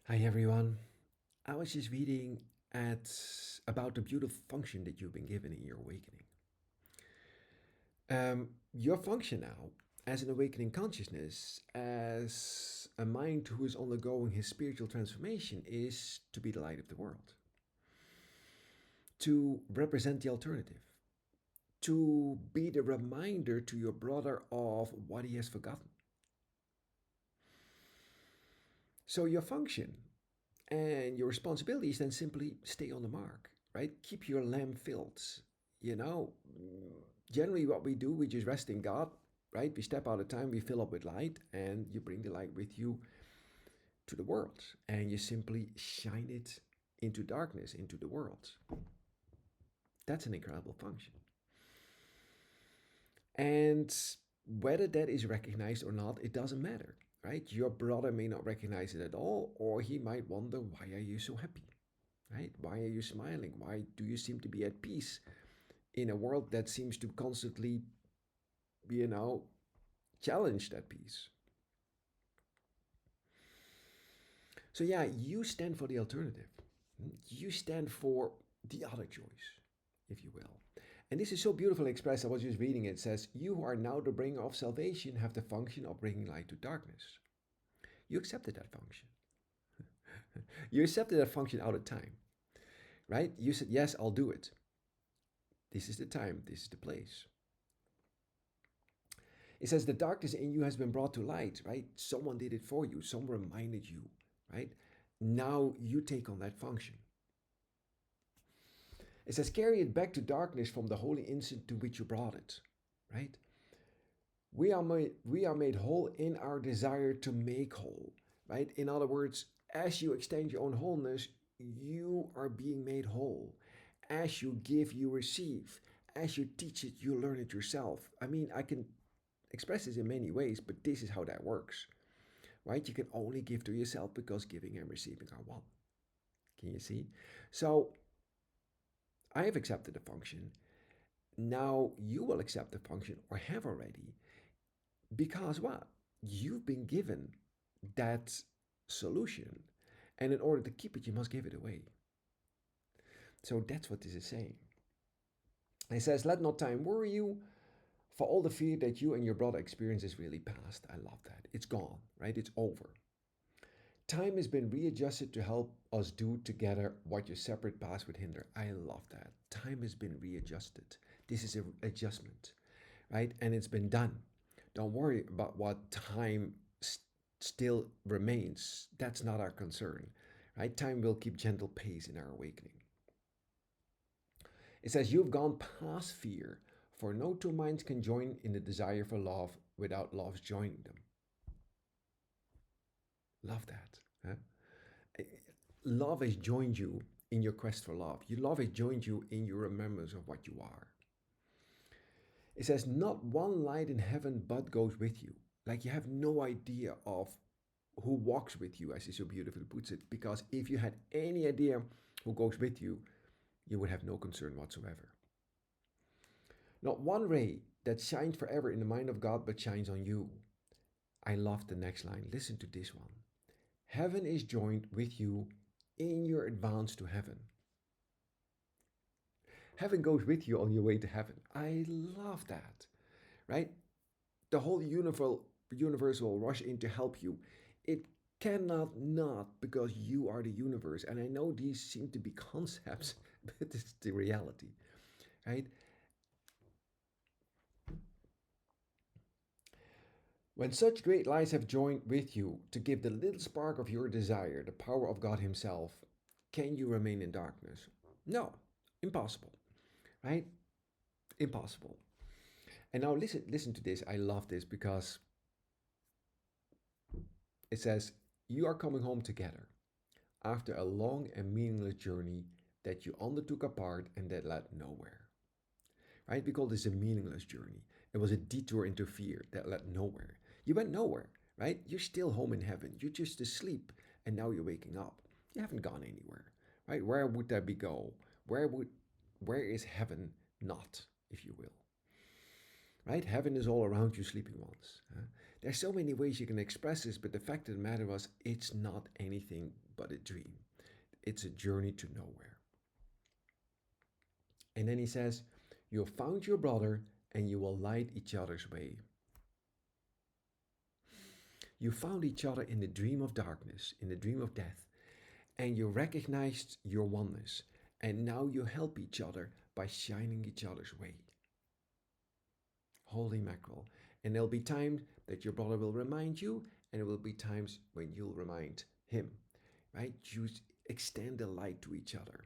Hi everyone. I was just reading at about the beautiful function that you've been given in your awakening. Your function now, as an awakening consciousness, as a mind who is undergoing his spiritual transformation, is to be the light of the world, to represent the alternative, to be the reminder to your brother of what he has forgotten. So your function and your responsibility is then simply stay on the mark, right? Keep your lamp filled. You know, generally what we do, we just rest in God, right? We step out of time, we fill up with light, and you bring the light with you to the world, and you simply shine it into darkness, into the world. That's an incredible function. And whether that is recognized or not, it doesn't matter, right? Your brother may not recognize it at all, or he might wonder, why are you so happy? Right? Why are you smiling? Why do you seem to be at peace in a world that seems to constantly, you know, challenge that peace? So, yeah, you stand for the alternative. You stand for the other choice, if you will. And this is so beautifully expressed. I was just reading it. It says, "You who are now the bringer of salvation have the function of bringing light to darkness." You accepted that function. You accepted that function out of time, right? You said, "Yes, I'll do it. This is the time, this is the place." It says the darkness in you has been brought to light, right? Someone did it for you, someone reminded you, right? Now you take on that function. It says carry it back to darkness from the holy instant to which you brought it, right? We are made whole in our desire to make whole, right? In other words, as you extend your own wholeness, you are being made whole. As you give, you receive. As you teach it, you learn it yourself. I mean, I can express this in many ways, but this is how that works, right? You can only give to yourself because giving and receiving are one. Can you see? So I have accepted the function. Now you will accept the function or have already because what? You've been given that solution. And in order to keep it, you must give it away. So that's what this is saying. It says, let not time worry you, for all the fear that you and your brother experience is really past. I love that. It's gone, right? It's over. Time has been readjusted to help us do together what your separate paths would hinder. I love that. Time has been readjusted. This is an adjustment, right? And it's been done. Don't worry about what time still remains. That's not our concern, right? Time will keep gentle pace in our awakening. It says, you've gone past fear, for no two minds can join in the desire for love without love joining them. Love that. Huh? Love has joined you in your quest for love. Your love has joined you in your remembrance of what you are. It says, not one light in heaven but goes with you. Like you have no idea of who walks with you, as he so beautifully puts it. Because if you had any idea who goes with you, you would have no concern whatsoever. Not one ray that shines forever in the mind of God but shines on you. I love the next line. Listen to this one. Heaven is joined with you in your advance to heaven. Heaven goes with you on your way to heaven. I love that, right? The whole universe will rush in to help you. It cannot not because you are the universe. And I know these seem to be concepts, but it's the reality, right? When such great lights have joined with you to give the little spark of your desire, the power of God Himself, can you remain in darkness? No, impossible, right? Impossible. And now listen to this. I love this because it says, you are coming home together after a long and meaningless journey that you undertook apart and that led nowhere. Right? We call this a meaningless journey. It was a detour into fear that led nowhere. You went nowhere, right? You're still home in heaven. You're just asleep and now you're waking up. You haven't gone anywhere, right? Where would that be go? Where is heaven not, if you will? Right? Heaven is all around you, sleeping ones. There's so many ways you can express this, but the fact of the matter was, it's not anything but a dream. It's a journey to nowhere. And then he says, you have found your brother and you will light each other's way. You found each other in the dream of darkness, in the dream of death, and you recognized your oneness. And now you help each other by shining each other's way. Holy mackerel. And there'll be times that your brother will remind you, and there will be times when you'll remind him, right? You extend the light to each other.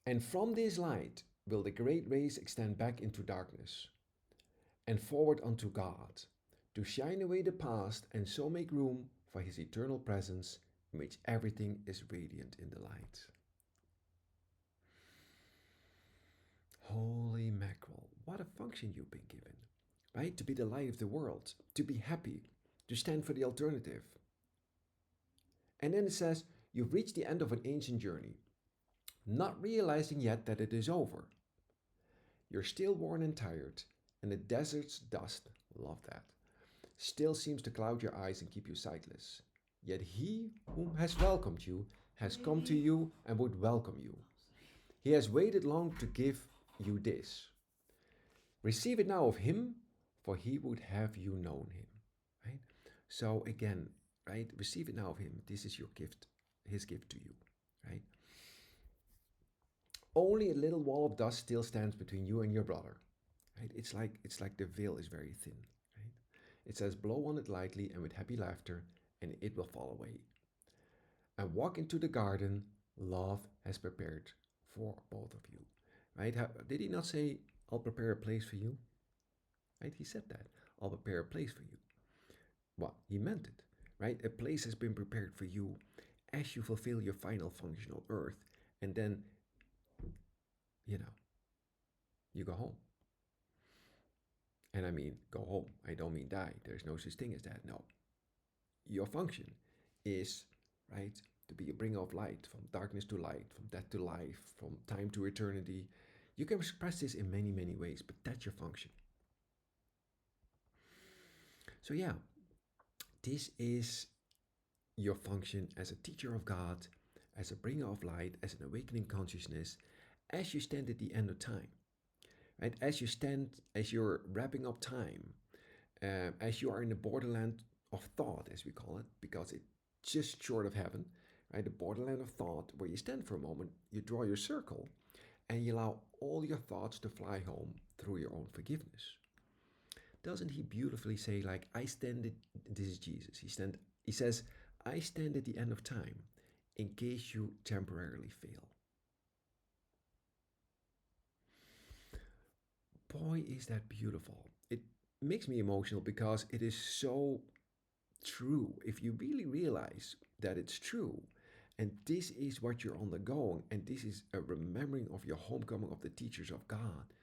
And from this light will the great rays extend back into darkness and forward unto God, to shine away the past and so make room for his eternal presence, in which everything is radiant in the light. Holy mackerel, what a function you've been given, right? To be the light of the world, to be happy, to stand for the alternative. And then it says, you've reached the end of an ancient journey, not realizing yet that it is over. You're still worn and tired, and the desert's dust, love that, still seems to cloud your eyes and keep you sightless. Yet he whom has welcomed you has come to you and would welcome you. He has waited long to give you this. Receive it now of him, for he would have you known him. Right? So again, right? Receive it now of him. This is your gift, his gift to you. Right? Only a little wall of dust still stands between you and your brother. Right? It's like the veil is very thin. Right? It says, blow on it lightly and with happy laughter, and it will fall away. And walk into the garden love has prepared for both of you. Right? Did he not say, I'll prepare a place for you? Right? He said that. I'll prepare a place for you. Well, he meant it. Right? A place has been prepared for you as you fulfill your final function on earth. And then, you go home. And I mean, go home. I don't mean die. There's no such thing as that. No. Your function is, right, to be a bringer of light, from darkness to light, from death to life, from time to eternity. You can express this in many, many ways, but that's your function. So yeah, this is your function as a teacher of God, as a bringer of light, as an awakening consciousness, as you stand at the end of time. Right? As you're wrapping up time, as you are in the borderland of thought, as we call it, because it's just short of heaven, right? The borderland of thought, where you stand for a moment, you draw your circle, and you allow all your thoughts to fly home through your own forgiveness. Doesn't he beautifully say, like, I stand at, this is Jesus, he says, I stand at the end of time in case you temporarily fail. Boy, is that beautiful. It makes me emotional because it is so true. If you really realize that it's true, and this is what you're undergoing, and this is a remembering of your homecoming of the teachers of God,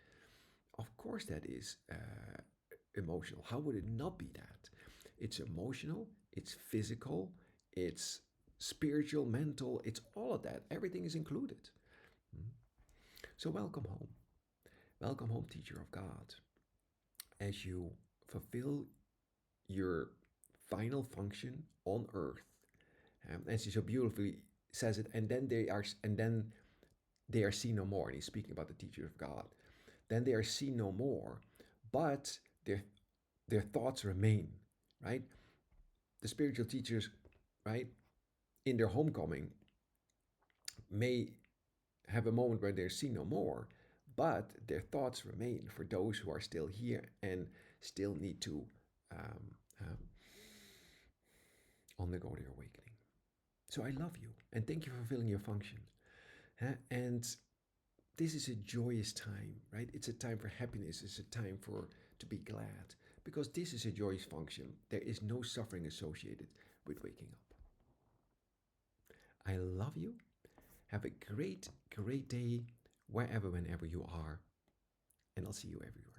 of course that is emotional. How would it not be that? It's emotional, it's physical, it's spiritual, mental, it's all of that. Everything is included. So welcome home. Welcome home, teacher of God, as you fulfill your final function on earth. As he so beautifully says it, and then they are seen no more. And he's speaking about the teacher of God. Then they are seen no more, but their thoughts remain, right? The spiritual teachers, right, in their homecoming may have a moment where they're seen no more, but their thoughts remain for those who are still here and still need to undergo their awakening. So I love you and thank you for fulfilling your function. And this is a joyous time, right? It's a time for happiness. It's a time to be glad, because this is a joyous function. There is no suffering associated with waking up. I love you. Have a great, great day wherever, whenever you are. And I'll see you everywhere.